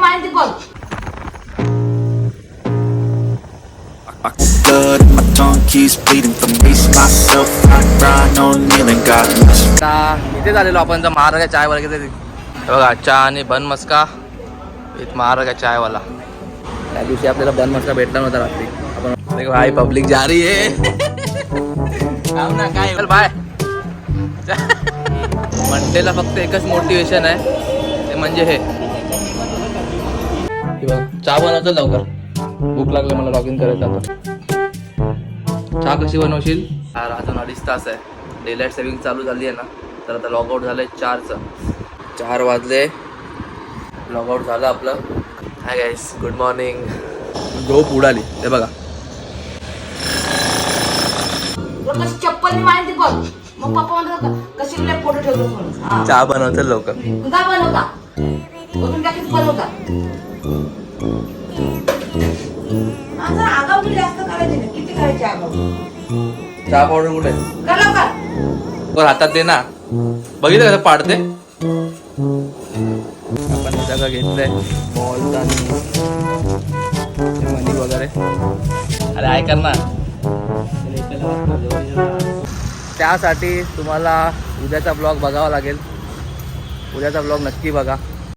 mind the ball. Blood and my tongue keeps bleeding from waste myself. I grind on kneeling, got much. इथे झालेलो आपण तर महाराजा चायवाला किती बघा चहा आणि बन मस्का विथ महाराजा चायवाला. त्या दिवशी आपल्याला बन मस्का भेटला नव्हता रात्री. आपण देखो हाय पब्लिक जा रही है. काम ना काय चल बाय. मंडेला फक्त एकच मोटिवेशन आहे ते म्हणजे हे चहा बनवतो लवकर. भूक लागली मला लॉग इन करायचं आता. चहा कशी बनवशील? अजून 2.5 तास आहे. डेलाईट सेविंग चालू झाली आहे ना तर आता लॉगआउट झालं आहे 4चं. 4 वाजले लॉगआउट झालं आपलं. Hi guys good morning. झोप उडाली ते बघा. चप्पल माइंड the ball. मग पप्पा म्हणतात कशी लय फोटो ठेवतो म्हणून. चहा बनवतो लवकर. का बनवता? तुम्ही काय किती बनवता? आता आगाऊ किती जास्त करायचे ना. किती करायचे आगाऊ? चहा पावडर कुठे करा का? वर हातात दे ना. बघितलं कसं पाडते. आपण हे सगळं घेतलंय बॉल्स आणि मनी वगैरे. अरे ऐका ना त्यासाठी तुम्हाला उद्याचा ब्लॉग बघावा लागेल. उद्याचा ब्लॉग नक्की बघा.